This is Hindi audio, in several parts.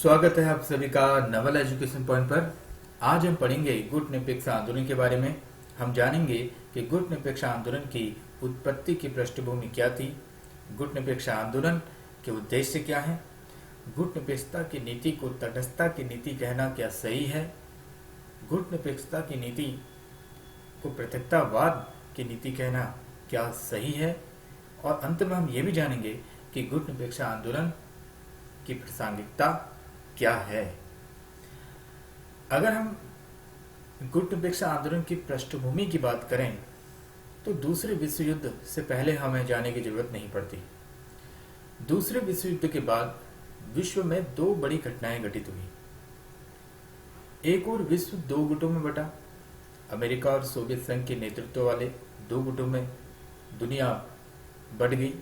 स्वागत है आप सभी का नवल एजुकेशन पॉइंट पर। आज हम पढ़ेंगे गुट निरपेक्ष आंदोलन के बारे में। हम जानेंगे कि गुट निरपेक्ष आंदोलन की उत्पत्ति की पृष्ठभूमि क्या थी, गुट निरपेक्ष आंदोलन के उद्देश्य क्या हैं, गुट निरपेक्षता की नीति को तटस्थता की नीति कहना क्या सही है, गुट निरपेक्षता की नीति को पृथकतावाद की नीति कहना क्या सही है, और अंत में हम ये भी जानेंगे कि गुट निरपेक्ष आंदोलन की प्रासंगिकता क्या है। अगर हम गुट निरपेक्ष आंदोलन की पृष्ठभूमि की बात करें तो दूसरे विश्व युद्ध से पहले हमें जाने की जरूरत नहीं पड़ती। दूसरे विश्व युद्ध के बाद विश्व में दो बड़ी घटनाएं घटित हुई। एक और विश्व दो गुटों में बटा। अमेरिका और सोवियत संघ के नेतृत्व वाले दो गुटों में दुनिया बढ़ गई।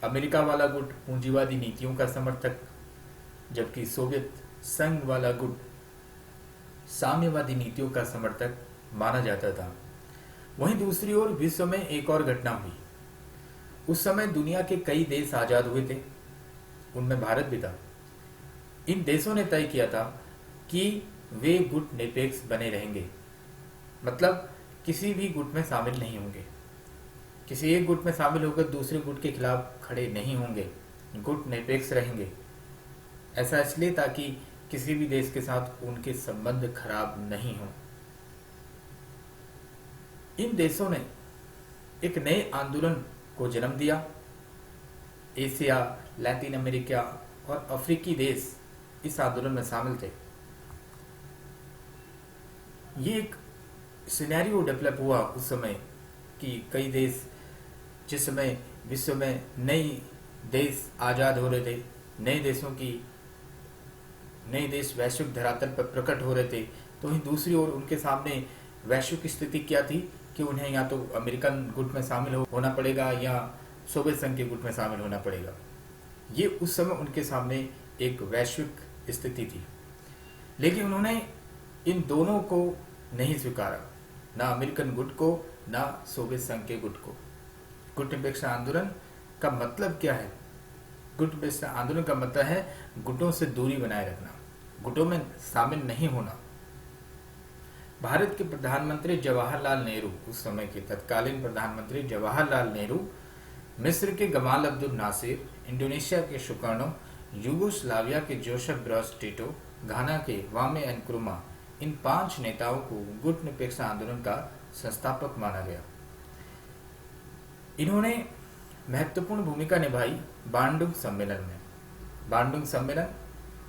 अमेरिका वाला गुट पूंजीवादी नीतियों का समर्थक, जबकि सोवियत संघ वाला गुट साम्यवादी नीतियों का समर्थक माना जाता था। वहीं दूसरी ओर विश्व में एक और घटना हुई। उस समय दुनिया के कई देश आजाद हुए थे, उनमें भारत भी था। इन देशों ने तय किया था कि वे गुट निरपेक्ष बने रहेंगे, मतलब किसी भी गुट में शामिल नहीं होंगे। किसी एक गुट में शामिल होकर दूसरे गुट के खिलाफ खड़े नहीं होंगे, गुट निरपेक्ष रहेंगे। ऐसा इसलिए ताकि किसी भी देश के साथ उनके संबंध खराब नहीं हो। इन देशों ने एक नए आंदोलन को जन्म दिया। एशिया, लैटिन अमेरिका और अफ्रीकी देश इस आंदोलन में शामिल थे। ये एक सिनेरियो डेवलप हुआ उस समय कि कई देश, जिस समय विश्व में नई देश आजाद हो रहे थे, नए देश वैश्विक धरातल पर प्रकट हो रहे थे, तो वहीं दूसरी ओर उनके सामने वैश्विक स्थिति क्या थी कि उन्हें या तो अमेरिकन गुट में शामिल होना पड़ेगा या सोवियत संघ के गुट में शामिल होना पड़ेगा। ये उस समय उनके सामने एक वैश्विक स्थिति थी। लेकिन उन्होंने इन दोनों को नहीं स्वीकारा, ना अमेरिकन गुट को ना सोवियत संघ के गुट को। गुट निरपेक्ष आंदोलन का मतलब क्या है? गुट निरपेक्ष आंदोलन का मतलब है गुटों से दूरी बनाए रखना, गुटों में शामिल नहीं होना। भारत के प्रधानमंत्री जवाहरलाल नेहरू, उस समय के तत्कालीन प्रधानमंत्री जवाहरलाल नेहरू, मिस्र के गमाल अब्दुल नासिर, इंडोनेशिया के सुकर्णो, यूगोस्लाविया के जोसेफ ब्रॉस टिटो, घाना के वामे एनक्रुमा, इन 5 नेताओं को गुट निरपेक्ष आंदोलन का संस्थापक माना गया। इन्होंने महत्वपूर्ण भूमिका निभाई बांडुंग सम्मेलन में। बांडुंग सम्मेलन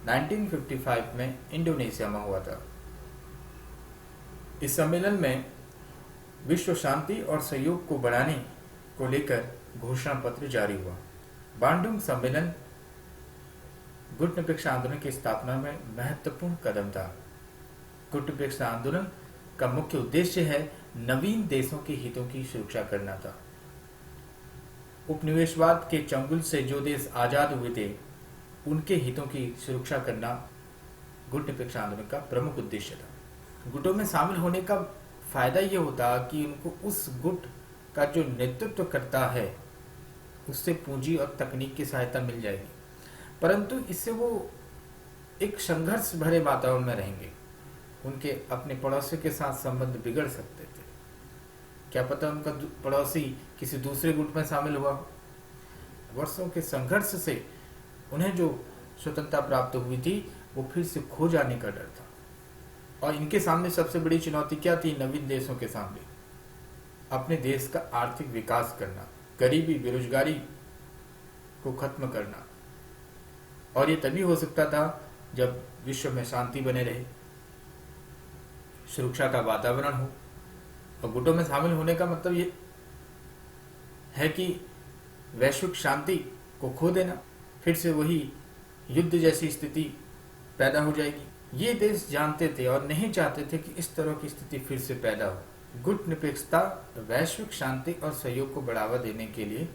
1955 में इंडोनेशिया में हुआ था। इस सम्मेलन में विश्व शांति और सहयोग को बढ़ाने को लेकर घोषणा पत्र जारी हुआ। बांडुंग सम्मेलन गुट निरपेक्ष आंदोलन की स्थापना में महत्वपूर्ण कदम था। गुट निरपेक्ष आंदोलन का मुख्य उद्देश्य है नवीन देशों के हितों की सुरक्षा करना था। उपनिवेशवाद के चंगुल से जो देश आजाद हुए थे, उनके हितों की सुरक्षा करना गुट निरपेक्ष आंदोलन का प्रमुख उद्देश्य था। गुटों में शामिल होने का फायदा यह होता कि उनको उस गुट का जो नेतृत्व करता है उससे पूंजी और तकनीक की सहायता मिल जाएगी, परंतु इससे वो एक संघर्ष भरे वातावरण में रहेंगे। उनके अपने पड़ोसियों के साथ संबंध बिगड़ सकते थे। क्या पता उनका पड़ोसी किसी दूसरे गुट में शामिल हुआ। वर्षों के संघर्ष से उन्हें जो स्वतंत्रता प्राप्त हुई थी वो फिर से खो जाने का डर था। और इनके सामने सबसे बड़ी चुनौती क्या थी? नवीन देशों के सामने अपने देश का आर्थिक विकास करना, गरीबी बेरोजगारी को खत्म करना। और ये तभी हो सकता था जब विश्व में शांति बने रहे, सुरक्षा का वातावरण हो। और गुटों में शामिल होने का मतलब ये है कि वैश्विक शांति को खो देना, फिर से वही युद्ध जैसी स्थिति पैदा हो जाएगी। ये देश जानते थे और नहीं चाहते थे कि इस तरह की स्थिति फिर से पैदा हो। गुट निरपेक्षता वैश्विक शांति और सहयोग को बढ़ावा देने के लिए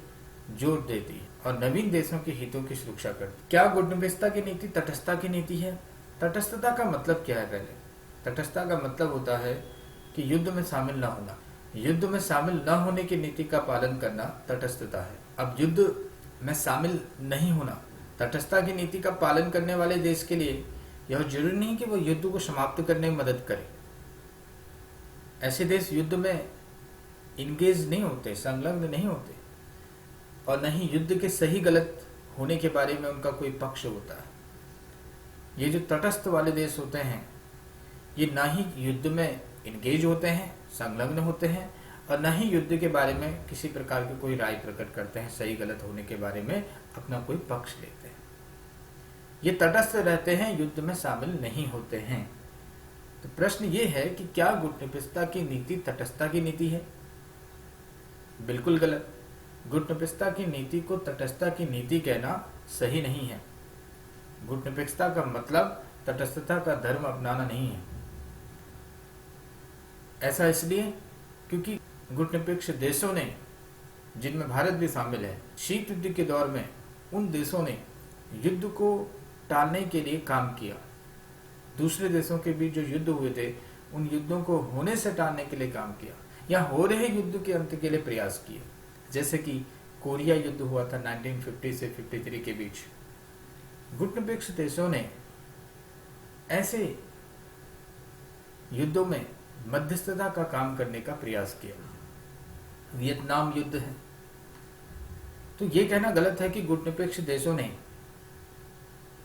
जोर देती है और नवीन देशों के हितों की सुरक्षा करती। क्या गुट निरपेक्षता की नीति तटस्थता की नीति है? तटस्थता का मतलब क्या है? पहले तटस्थता का मतलब होता है कि युद्ध में शामिल न होना। युद्ध में शामिल न होने की नीति का पालन करना तटस्थता है। अब युद्ध में शामिल नहीं होना तटस्थता की नीति का पालन करने वाले देश के लिए यह जरूरी नहीं कि वह युद्ध को समाप्त करने में मदद करे। ऐसे देश युद्ध में इंगेज नहीं होते, संलग्न नहीं होते, और न ही युद्ध के सही गलत होने के बारे में उनका कोई पक्ष होता है। ये जो तटस्थ वाले देश होते हैं, ये ना ही युद्ध में इंगेज होते हैं, संलग्न होते हैं, और न ही युद्ध के बारे में किसी प्रकार की कोई राय प्रकट करते हैं, सही गलत होने के बारे में अपना कोई पक्ष लेते हैं। ये तटस्थ रहते हैं, युद्ध में शामिल नहीं होते हैं। तो प्रश्न ये है कि क्या गुटनिरपेक्षता की नीति तटस्थता की नीति है? बिल्कुल गलत। गुटनिरपेक्षता की नीति को तटस्थता की नीति कहना सही नहीं है। गुटनिरपेक्षता का मतलब तटस्थता का धर्म अपनाना नहीं है। ऐसा इसलिए क्योंकि गुटनिरपेक्ष देशों ने, जिनमें भारत भी शामिल है, शीत युद्ध के दौर में उन देशों ने युद्ध को टालने के लिए काम किया। दूसरे देशों के बीच जो युद्ध हुए थे, उन युद्धों को होने से टालने के लिए काम किया, या हो रहे युद्ध के अंत के लिए प्रयास किए। जैसे कि कोरिया युद्ध हुआ था 1950 से 53 के बीच। गुटनिरपेक्ष देशों ने ऐसे युद्धों में मध्यस्थता का काम करने का प्रयास किया। वियतनाम युद्ध है, तो ये कहना गलत है कि गुटनिरपेक्ष देशों ने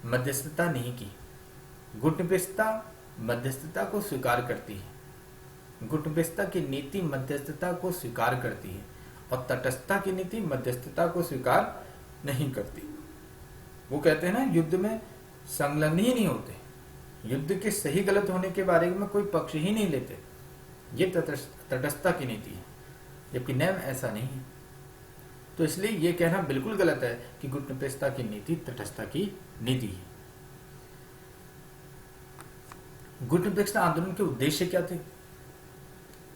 मध्यस्थता नहीं की। गुटनिरपेक्षता मध्यस्थता को स्वीकार करती है। गुटनिरपेक्षता की नीति मध्यस्थता को स्वीकार करती है, और तटस्थता की नीति मध्यस्थता को स्वीकार नहीं करती। वो कहते हैं ना, युद्ध में संलग्न ही नहीं होते, युद्ध के सही गलत होने के बारे में कोई पक्ष ही नहीं लेते। ये तटस्थता की नीति है, जबकि नियम ऐसा नहीं है। तो इसलिए ये कहना बिल्कुल गलत है कि गुटनिरपेक्षता की नीति तटस्थता की नीति है। गुटनिरपेक्षता आंदोलन के उद्देश्य क्या थे?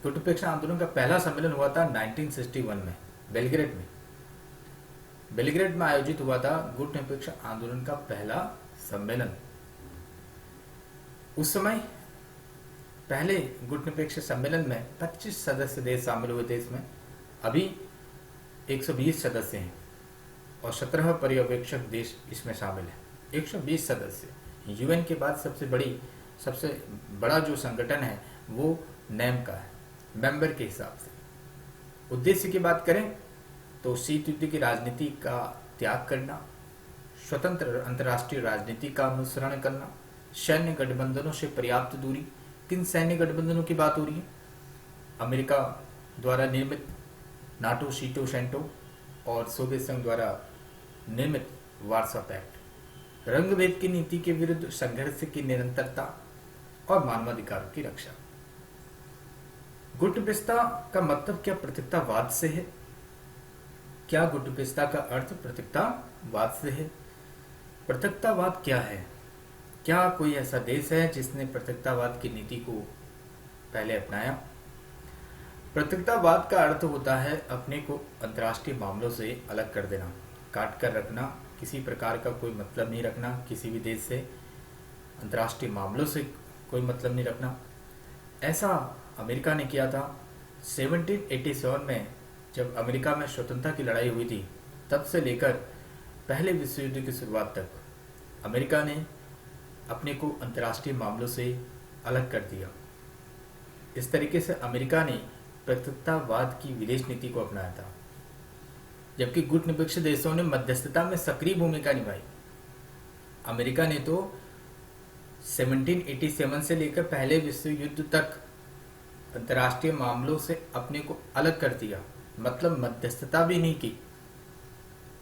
गुटनिरपेक्षता आंदोलन का पहला सम्मेलन हुआ था 1961 में बेलग्रेड में। बेलग्रेड में आयोजित हुआ था गुटनिरपेक्ष आंदोलन का पहला सम्मेलन। उस समय पहले गुटनिरपेक्ष सम्मेलन में 25 सदस्य देश शामिल हुए थे। इसमें अभी 120 सदस्य हैं और 17 पर्यवेक्षक देश इसमें शामिल है। 120 सदस्य। यूएन के बाद सबसे बड़ा जो संगठन है वो नेम का है, मेंबर के हिसाब से। उद्देश्य की बात करें तो शीत युद्ध की राजनीति का त्याग करना, स्वतंत्र अंतर्राष्ट्रीय राजनीति का अनुसरण करना, सैन्य गठबंधनों से पर्याप्त दूरी। किन सैन्य गठबंधनों की बात हो रही है? अमेरिका द्वारा निर्मित नाटो, शीटो, सेंटो और सोवियत संघ द्वारा निर्मित वार्सा पैक्ट। रंगभेद की नीति के विरुद्ध संघर्ष की निरंतरता और मानवाधिकारों की रक्षा। गुटनिरपेक्षता का मतलब क्या पृथकतावाद से है? क्या गुटनिरपेक्षता का अर्थ पृथकतावाद से है? पृथकतावाद क्या है? क्या कोई ऐसा देश है जिसने पृथकतावाद की नीति को पहले अपनाया? पृथकतावाद का अर्थ होता है अपने को अंतर्राष्ट्रीय मामलों से अलग कर देना, काट कर रखना, किसी प्रकार का कोई मतलब नहीं रखना किसी भी देश से, अंतर्राष्ट्रीय मामलों से कोई मतलब नहीं रखना। ऐसा अमेरिका ने किया था 1787 में, जब अमेरिका में स्वतंत्रता की लड़ाई हुई थी। तब से लेकर पहले विश्व युद्ध की शुरुआत तक अमेरिका ने अपने को अंतर्राष्ट्रीय मामलों से अलग कर दिया। इस तरीके से अमेरिका ने पृथकतावाद की विदेश नीति को अपनाया था, जबकि गुटनिरपेक्ष देशों ने मध्यस्थता में सक्रिय भूमिका निभाई। अमेरिका ने तो 1787 से लेकर पहले विश्व युद्ध तक अंतर्राष्ट्रीय मामलों से अपने को अलग कर दिया, मतलब मध्यस्थता भी नहीं की।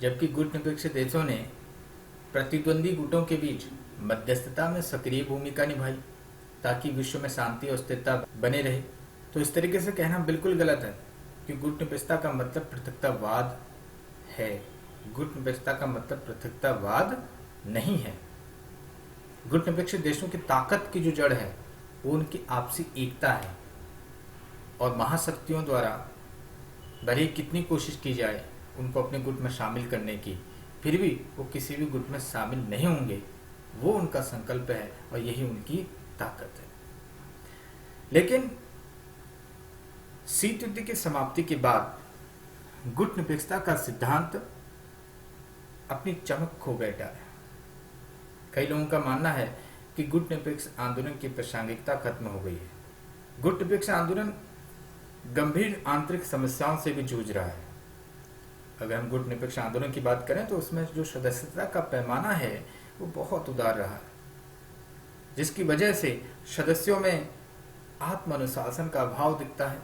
जबकि गुटनिरपेक्ष देशों ने प्रतिद्वंदी गुटों के बीच मध्यस्थता में सक्रिय भूमिका निभाई ताकि विश्व में शांति और स्थिरता बने रहे। तो इस तरीके से कहना बिल्कुल गलत है कि गुटनिरपेक्षता का मतलब पृथकतावाद है। गुटनिरपेक्षता का मतलब पृथकतावाद नहीं है। गुटनिरपेक्ष देशों की ताकत की जो जड़ है वो उनकी आपसी एकता है, और महाशक्तियों द्वारा भले ही कितनी कोशिश की जाए उनको अपने गुट में शामिल करने की, फिर भी वो किसी भी गुट में शामिल नहीं होंगे। वो उनका संकल्प है और यही उनकी ताकत है। लेकिन शीत युद्ध की समाप्ति के बाद गुटनिरपेक्षता का सिद्धांत अपनी चमक खो बैठा है। कई लोगों का मानना है कि गुटनिरपेक्ष आंदोलन की प्रासंगिकता खत्म हो गई है। गुटनिरपेक्ष आंदोलन गंभीर आंतरिक समस्याओं से भी जूझ रहा है। अगर हम गुटनिरपेक्ष आंदोलन की बात करें तो उसमें जो सदस्यता का पैमाना है वो बहुत उदार रहा है, जिसकी वजह से सदस्यों में आत्म अनुशासन का अभाव दिखता है,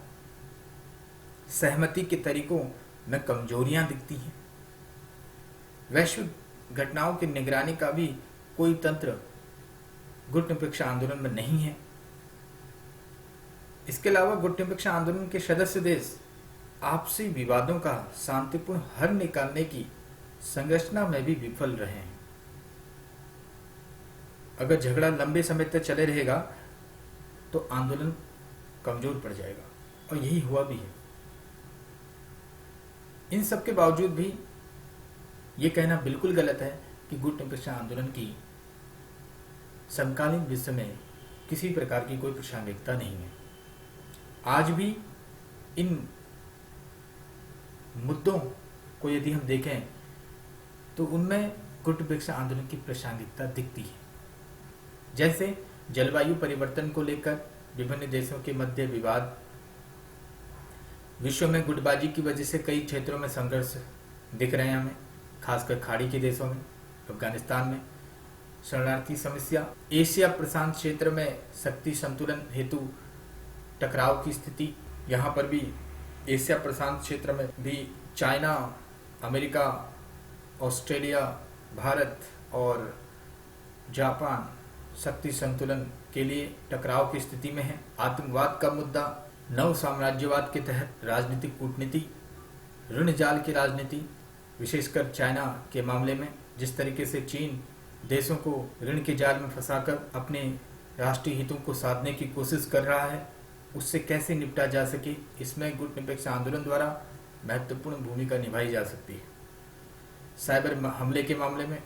सहमति के तरीकों में कमजोरियां दिखती हैं, वैश्विक घटनाओं की निगरानी का भी कोई तंत्र गुटनिरपेक्ष आंदोलन में नहीं है। इसके अलावा गुटनिरपेक्ष आंदोलन के सदस्य देश आपसी विवादों का शांतिपूर्ण हल निकालने की संरचना में भी विफल रहे हैं। अगर झगड़ा लंबे समय तक चले रहेगा तो आंदोलन कमजोर पड़ जाएगा, और यही हुआ भी है। इन सब के बावजूद भी ये कहना बिल्कुल गलत है कि गुटनिरपेक्ष आंदोलन की समकालीन विश्व में किसी प्रकार की कोई प्रासंगिकता नहीं है। आज भी इन मुद्दों को यदि हम देखें तो उनमें गुटनिरपेक्ष आंदोलन की प्रासंगिकता दिखती है। जैसे जलवायु परिवर्तन को लेकर विभिन्न देशों के मध्य विवाद, विश्व में गुटबाजी की वजह से कई क्षेत्रों में संघर्ष दिख रहे हैं हमें, खासकर खाड़ी के देशों में, अफगानिस्तान में शरणार्थी समस्या, एशिया प्रशांत क्षेत्र में शक्ति संतुलन हेतु टकराव की स्थिति। यहाँ पर भी एशिया प्रशांत क्षेत्र में भी चाइना, अमेरिका, ऑस्ट्रेलिया, भारत और जापान शक्ति संतुलन के लिए टकराव की स्थिति में है। आतंकवाद का मुद्दा, नव साम्राज्यवाद के तहत राजनीतिक कूटनीति, ऋण जाल की राजनीति, विशेषकर चाइना के मामले में जिस तरीके से चीन देशों को ऋण के जाल में फंसाकर अपने राष्ट्रीय हितों को साधने की कोशिश कर रहा है, उससे कैसे निपटा जा सके, इसमें गुटनिरपेक्ष आंदोलन द्वारा महत्वपूर्ण भूमिका निभाई जा सकती है। साइबर हमले के मामले में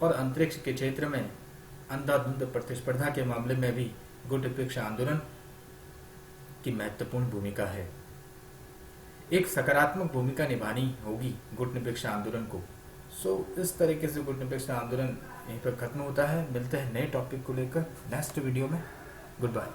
और अंतरिक्ष के क्षेत्र में अंधाधुंध प्रतिस्पर्धा के मामले में भी गुटनिरपेक्ष आंदोलन की महत्वपूर्ण भूमिका है। एक सकारात्मक भूमिका निभानी होगी गुटनिरपेक्ष आंदोलन को। इस तरीके से गुटनिरपेक्ष आंदोलन यहीं पर खत्म होता है। मिलते हैं नए टॉपिक को लेकर नेक्स्ट वीडियो में। Good bye.